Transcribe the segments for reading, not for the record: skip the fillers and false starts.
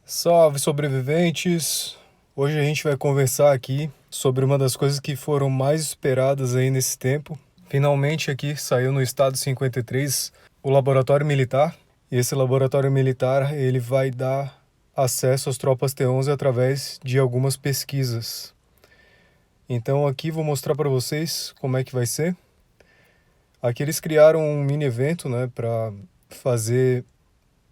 Salve, sobreviventes! Hoje a gente vai conversar aqui sobre uma das coisas que foram mais esperadas aí nesse tempo. Finalmente aqui saiu no Estado 53 o laboratório militar. E esse laboratório militar ele vai dar acesso às tropas T11 através de algumas pesquisas. Então aqui vou mostrar para vocês como é que vai ser. Aqui eles criaram um mini evento, né, para fazer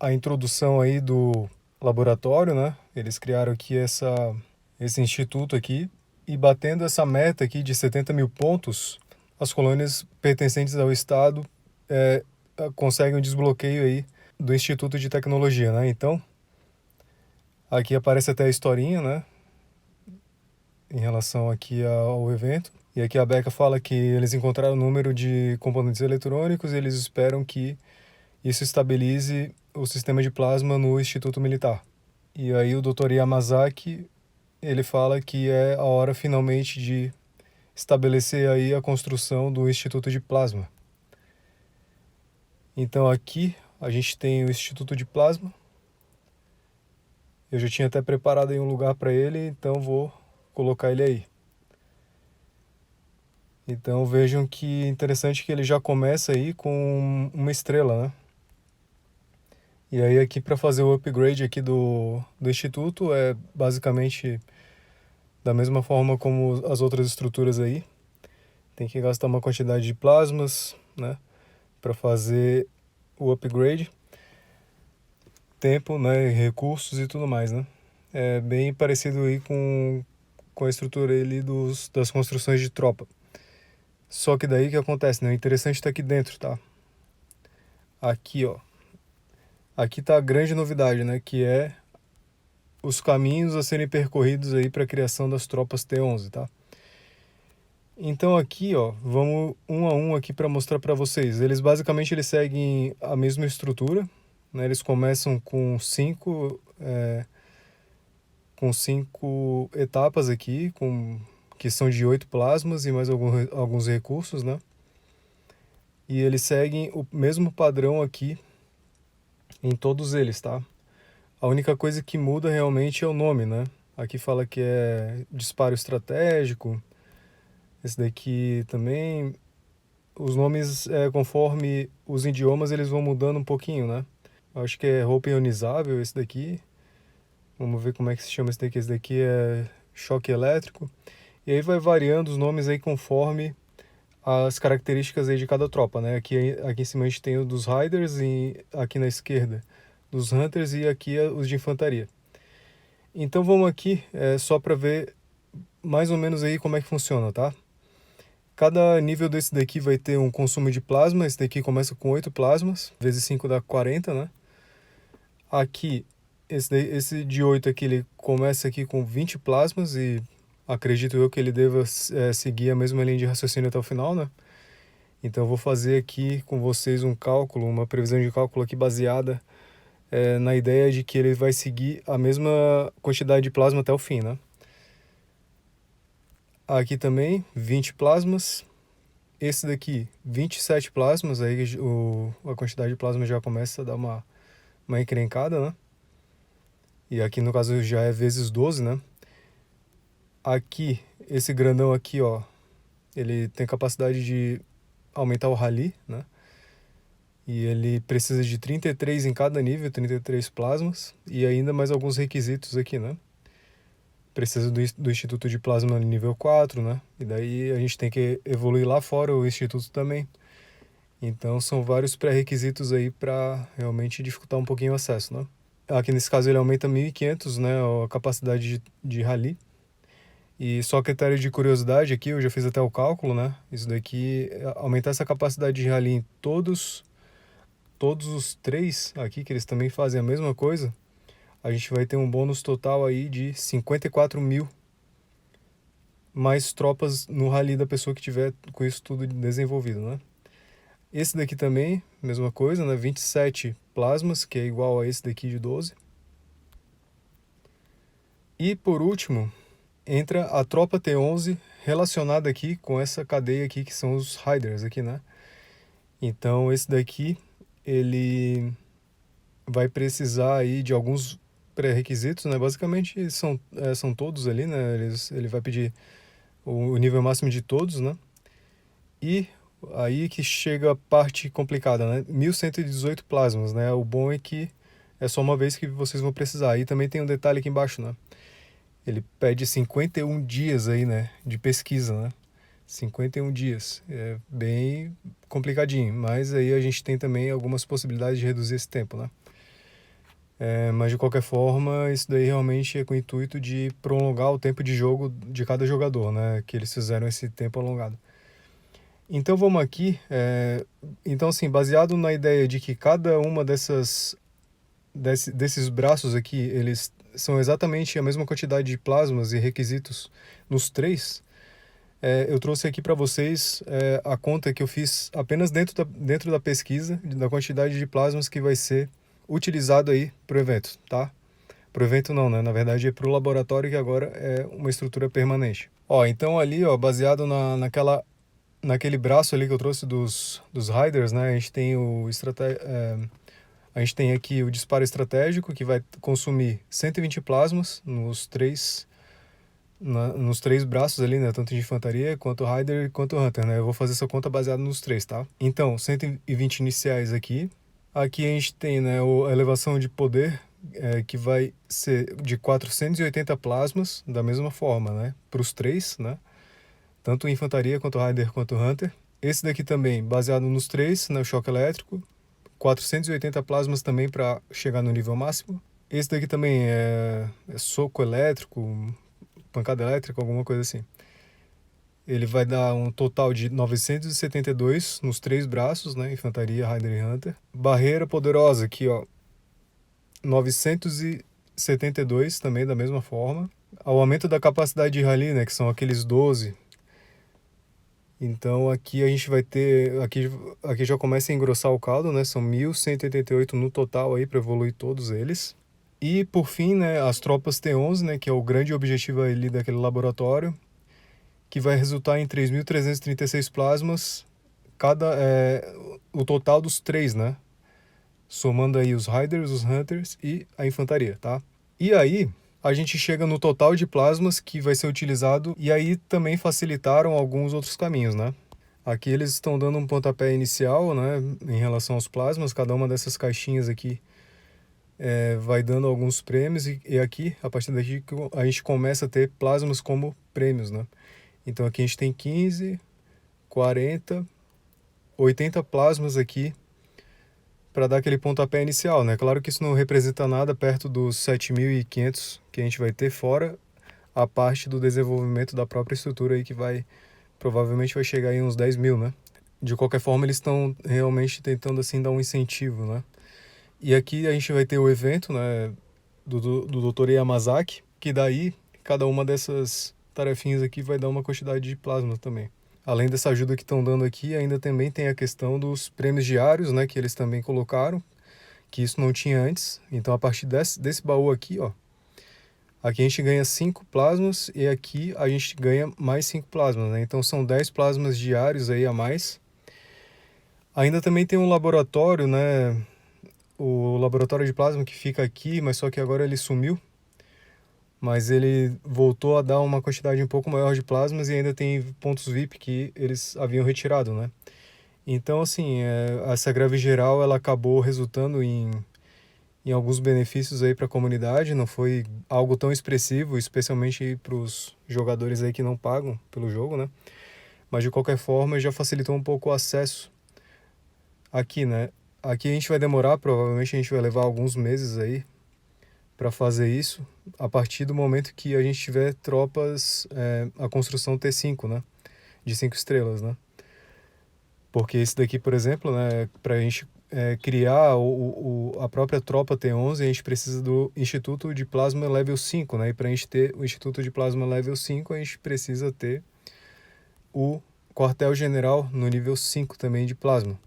a introdução aí do laboratório, né? Eles criaram aqui esse instituto aqui e batendo essa meta aqui de 70 mil pontos, as colônias pertencentes ao Estado conseguem um desbloqueio aí do Instituto de Tecnologia, né? Então, aqui aparece até a historinha, né? Em relação aqui ao evento. E aqui a Becca fala que eles encontraram o número de componentes eletrônicos e eles esperam que isso estabilize o sistema de plasma no Instituto Militar. E aí o Dr. Yamazaki, ele fala que é a hora finalmente de estabelecer aí a construção do Instituto de Plasma. Então aqui a gente tem o Instituto de Plasma. Eu já tinha até preparado aí um lugar para ele, então vou colocar ele aí. Então vejam que interessante que ele já começa aí com uma estrela, né? E aí aqui para fazer o upgrade aqui do Instituto é basicamente da mesma forma como as outras estruturas aí. Tem que gastar uma quantidade de plasmas, né? Para fazer o upgrade. Tempo, né? Recursos e tudo mais, né? É bem parecido aí com a estrutura ali das construções de tropa. Só que daí o que acontece, né? O interessante tá aqui dentro, tá? Aqui, ó. Aqui tá a grande novidade, né? Que é os caminhos a serem percorridos aí para a criação das tropas T11, tá? Então aqui, ó, vamos um a um aqui para mostrar para vocês. Eles basicamente seguem a mesma estrutura, né? Eles começam com cinco etapas aqui, que são de 8 plasmas e mais alguns recursos, né? E eles seguem o mesmo padrão aqui em todos eles, tá? A única coisa que muda realmente é o nome, né? Aqui fala que é disparo estratégico. Esse daqui também. Os nomes, conforme os idiomas, eles vão mudando um pouquinho, né? Acho que é roupa ionizável esse daqui. Vamos ver como é que se chama esse daqui. Esse daqui é choque elétrico. E aí vai variando os nomes aí conforme as características aí de cada tropa, né? Aqui em cima a gente tem o dos Riders e aqui na esquerda dos Hunters e aqui os de infantaria. Então vamos aqui só para ver mais ou menos aí como é que funciona, tá? Cada nível desse daqui vai ter um consumo de plasma. Esse daqui começa com 8 plasmas, vezes 5 dá 40, né? Aqui, esse de 8 aqui, ele começa aqui com 20 plasmas e acredito eu que ele deva seguir a mesma linha de raciocínio até o final, né? Então eu vou fazer aqui com vocês um cálculo, uma previsão de cálculo aqui baseada na ideia de que ele vai seguir a mesma quantidade de plasma até o fim, né? Aqui também, 20 plasmas. Esse daqui, 27 plasmas, aí a quantidade de plasma já começa a dar uma encrencada, né? E aqui no caso já é vezes 12, né? Aqui, esse grandão aqui, ó, ele tem capacidade de aumentar o rally, né? E ele precisa de 33 em cada nível, 33 plasmas, e ainda mais alguns requisitos aqui, né? Precisa do Instituto de Plasma nível 4, né? E daí a gente tem que evoluir lá fora o Instituto também. Então são vários pré-requisitos aí para realmente dificultar um pouquinho o acesso, né? Aqui nesse caso ele aumenta 1.500, né, a capacidade de rally. E só critério de curiosidade aqui, eu já fiz até o cálculo, né? Isso daqui, aumentar essa capacidade de rally em todos os três aqui, que eles também fazem a mesma coisa, a gente vai ter um bônus total aí de 54 mil mais tropas no rally da pessoa que tiver com isso tudo desenvolvido, né? Esse daqui também, mesma coisa, né? 27 plasmas, que é igual a esse daqui de 12. E por último, entra a tropa T11 relacionada aqui com essa cadeia aqui que são os Riders aqui, né? Então esse daqui, ele vai precisar aí de alguns pré-requisitos, né? Basicamente são todos ali, né? Ele vai pedir o nível máximo de todos, né? E aí que chega a parte complicada, né? 1118 plasmas, né? O bom é que é só uma vez que vocês vão precisar. E também tem um detalhe aqui embaixo, né? Ele pede 51 dias aí, né? De pesquisa, né? 51 dias. É bem complicadinho, mas aí a gente tem também algumas possibilidades de reduzir esse tempo, né? Mas de qualquer forma, isso daí realmente é com o intuito de prolongar o tempo de jogo de cada jogador, né? Que eles fizeram esse tempo alongado. Então vamos aqui. Então, assim, baseado na ideia de que cada uma desses braços aqui, eles são exatamente a mesma quantidade de plasmas e requisitos nos três, eu trouxe aqui para vocês a conta que eu fiz apenas dentro da pesquisa, da quantidade de plasmas que vai ser utilizado aí para o evento, tá? Para o evento não, né? Na verdade é para o laboratório, que agora é uma estrutura permanente. Ó, então ali, ó, baseado naquele braço ali que eu trouxe dos riders, né? A gente tem a gente tem aqui o disparo estratégico, que vai consumir 120 plasmas nos três braços ali, né? Tanto de infantaria, quanto Rider, quanto Hunter, né? Eu vou fazer essa conta baseada nos três, tá? Então, 120 iniciais aqui. Aqui a gente tem, né, a elevação de poder, que vai ser de 480 plasmas, da mesma forma, né? Para os três, né? Tanto infantaria, quanto Rider, quanto Hunter. Esse daqui também, baseado nos três, né? O choque elétrico. 480 plasmas também para chegar no nível máximo. Esse daqui também é soco elétrico, pancada elétrica, alguma coisa assim. Ele vai dar um total de 972 nos três braços, né? Infantaria, Rider e Hunter. Barreira poderosa aqui, ó. 972 também da mesma forma. Ao aumento da capacidade de rally, né? Que são aqueles 12. Então aqui a gente vai ter... Aqui já começa a engrossar o caldo, né? São 1188 no total aí para evoluir todos eles. E por fim, né, as tropas T11, né, que é o grande objetivo ali daquele laboratório, que vai resultar em 3.336 plasmas, o total dos três, né? Somando aí os Riders, os Hunters e a infantaria, tá? E aí, a gente chega no total de plasmas que vai ser utilizado, e aí também facilitaram alguns outros caminhos, né? Aqui eles estão dando um pontapé inicial, né, em relação aos plasmas. Cada uma dessas caixinhas aqui vai dando alguns prêmios, e aqui, a partir daqui, a gente começa a ter plasmas como prêmios, né? Então aqui a gente tem 15, 40, 80 plasmas aqui para dar aquele pontapé inicial, né? Claro que isso não representa nada perto dos 7.500 que a gente vai ter, fora a parte do desenvolvimento da própria estrutura aí, que provavelmente vai chegar em uns 10 mil, né? De qualquer forma, eles estão realmente tentando assim dar um incentivo, né? E aqui a gente vai ter o evento, né, do Dr. Yamazaki, que daí cada uma dessas tarefinhas aqui vai dar uma quantidade de plasma também. Além dessa ajuda que estão dando aqui, ainda também tem a questão dos prêmios diários, né, que eles também colocaram, que isso não tinha antes. Então a partir desse baú aqui, ó, aqui a gente ganha 5 plasmas e aqui a gente ganha mais 5 plasmas, né? Então são 10 plasmas diários aí a mais. Ainda também tem um laboratório, né, o laboratório de plasma, que fica aqui, mas só que agora ele sumiu. Mas ele voltou a dar uma quantidade um pouco maior de plasmas, e ainda tem pontos VIP que eles haviam retirado, né? Então, assim, essa greve geral, ela acabou resultando em alguns benefícios aí para a comunidade. Não foi algo tão expressivo, especialmente para os jogadores aí que não pagam pelo jogo, né? Mas de qualquer forma já facilitou um pouco o acesso aqui, né? Aqui a gente vai demorar, provavelmente a gente vai levar alguns meses aí para fazer isso, a partir do momento que a gente tiver tropas, a construção T5, né? De 5 estrelas, né? Porque esse daqui, por exemplo, né, para a gente criar a própria tropa T11, a gente precisa do Instituto de Plasma Level 5, né? E para a gente ter o Instituto de Plasma Level 5, a gente precisa ter o quartel-general no nível 5 também de plasma.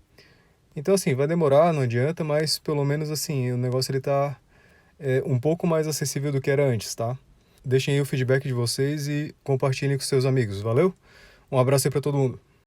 Então, assim, vai demorar, não adianta, mas pelo menos, assim, o negócio ele tá um pouco mais acessível do que era antes, tá? Deixem aí o feedback de vocês e compartilhem com seus amigos, valeu? Um abraço aí para todo mundo.